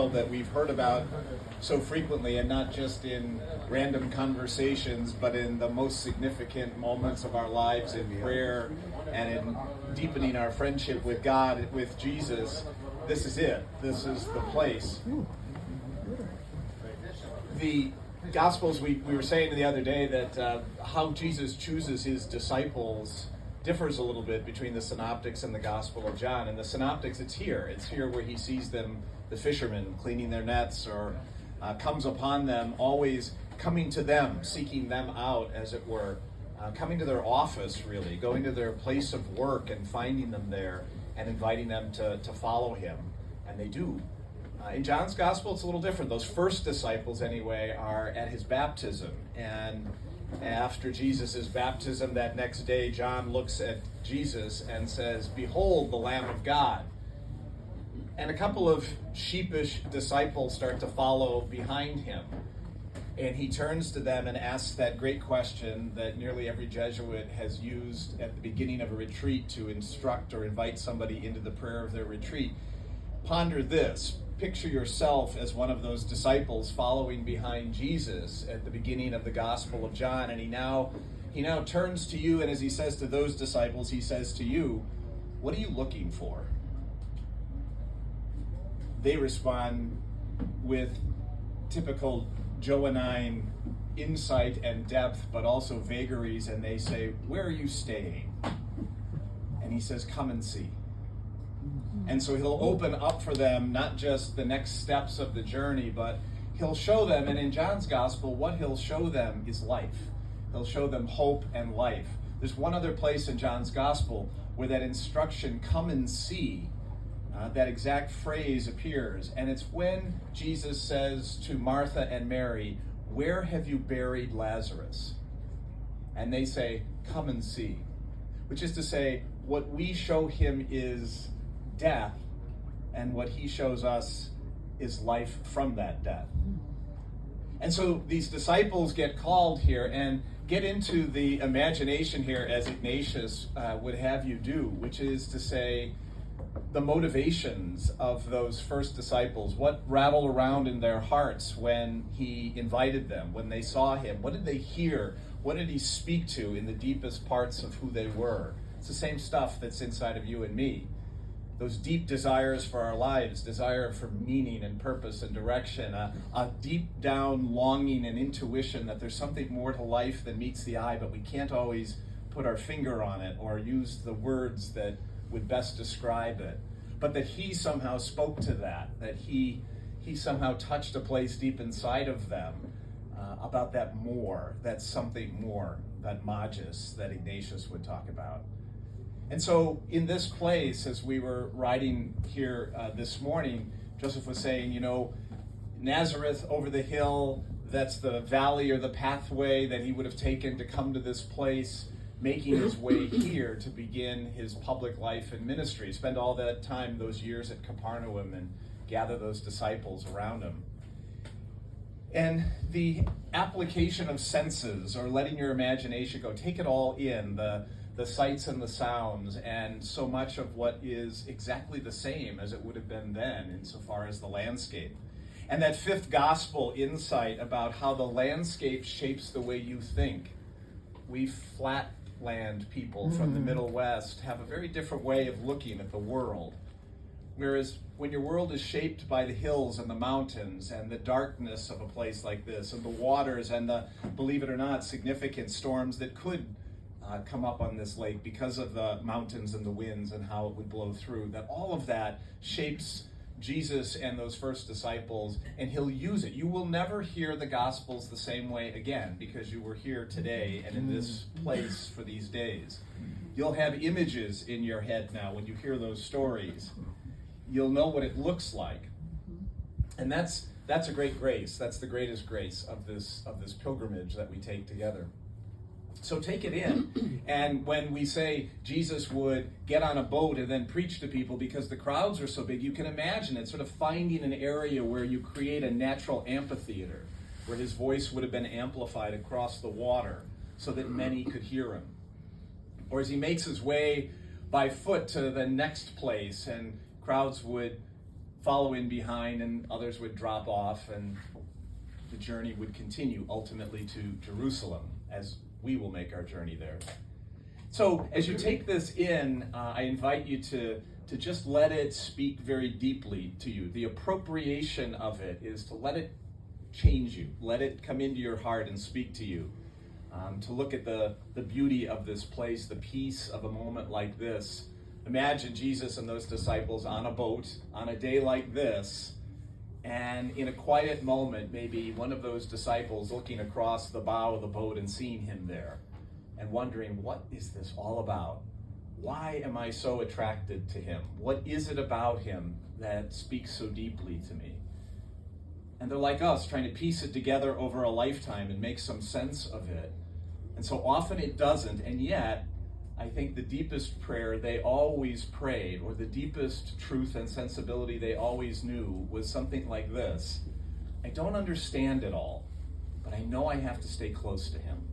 model that we've heard about so frequently, and not just in random conversations, but in the most significant moments of our lives in prayer and in deepening our friendship with God, with Jesus. This is it. This is the place. The Gospels, we were saying the other day that how Jesus chooses his disciples differs a little bit between the Synoptics and the Gospel of John. In the Synoptics, it's here where he sees them, the fishermen, cleaning their nets, or comes upon them, always coming to them, seeking them out, as it were, coming to their office, really, going to their place of work and finding them there and inviting them to follow him. And they do. In John's Gospel, it's a little different. Those first disciples, anyway, are at his baptism. And after Jesus' baptism that next day, John looks at Jesus and says, "Behold, the Lamb of God." And a couple of sheepish disciples start to follow behind him. And he turns to them and asks that great question that nearly every Jesuit has used at the beginning of a retreat to instruct or invite somebody into the prayer of their retreat. Ponder this. Picture yourself as one of those disciples following behind Jesus at the beginning of the Gospel of John, and he now turns to you, and as he says to those disciples, he says to you, "What are you looking for?" They respond with typical Johannine insight and depth, but also vagaries, and they say, "Where are you staying?" And he says, "Come and see." And so he'll open up for them not just the next steps of the journey, but he'll show them, and in John's Gospel, what he'll show them is life. He'll show them hope and life. There's one other place in John's Gospel where that instruction, "come and see," that exact phrase appears. And it's when Jesus says to Martha and Mary, "Where have you buried Lazarus?" And they say, "Come and see." Which is to say, what we show him is death, and what he shows us is life from that death. And so these disciples get called here and get into the imagination here, as Ignatius would have you do, which is to say, the motivations of those first disciples, what rattled around in their hearts when he invited them, when they saw him. What did they hear? What did he speak to in the deepest parts of who they were? It's the same stuff that's inside of you and me. Those deep desires for our lives, desire for meaning and purpose and direction, a deep down longing and intuition that there's something more to life than meets the eye, but we can't always put our finger on it or use the words that would best describe it. But that he somehow spoke to that he somehow touched a place deep inside of them about that more, that something more, that magis that Ignatius would talk about. And so in this place, as we were riding here this morning, Joseph was saying, Nazareth over the hill, that's the valley or the pathway that he would have taken to come to this place, making his way here to begin his public life and ministry, spend all that time, those years at Capernaum, and gather those disciples around him. And the application of senses, or letting your imagination go, take it all in, the sights and the sounds, and so much of what is exactly the same as it would have been then insofar as the landscape. And that fifth gospel insight about how the landscape shapes the way you think. We flatland people from the Middle West have a very different way of looking at the world. Whereas when your world is shaped by the hills and the mountains and the darkness of a place like this, and the waters and the, believe it or not, significant storms that could come up on this lake because of the mountains and the winds and how it would blow through, that all of that shapes Jesus and those first disciples, and he'll use it. You will never hear the Gospels the same way again because you were here today and in this place for these days. You'll have images in your head now when you hear those stories. You'll know what it looks like. And that's a great grace. That's the greatest grace of this pilgrimage that we take together. So take it in. And when we say Jesus would get on a boat and then preach to people because the crowds are so big, you can imagine it, sort of finding an area where you create a natural amphitheater, where his voice would have been amplified across the water so that many could hear him. Or as he makes his way by foot to the next place, and crowds would follow in behind, and others would drop off, and the journey would continue ultimately to Jerusalem, as we will make our journey there. So as you take this in, I invite you to just let it speak very deeply to you. The appropriation of it is to let it change you, let it come into your heart and speak to you. To look at the beauty of this place, the peace of a moment like this. Imagine Jesus and those disciples on a boat on a day like this, and in a quiet moment, maybe one of those disciples looking across the bow of the boat and seeing him there and wondering, what is this all about? Why am I so attracted to him? What is it about him that speaks so deeply to me? And they're like us, trying to piece it together over a lifetime and make some sense of it. And so often it doesn't, and yet I think the deepest prayer they always prayed, or the deepest truth and sensibility they always knew, was something like this: I don't understand it all, but I know I have to stay close to him.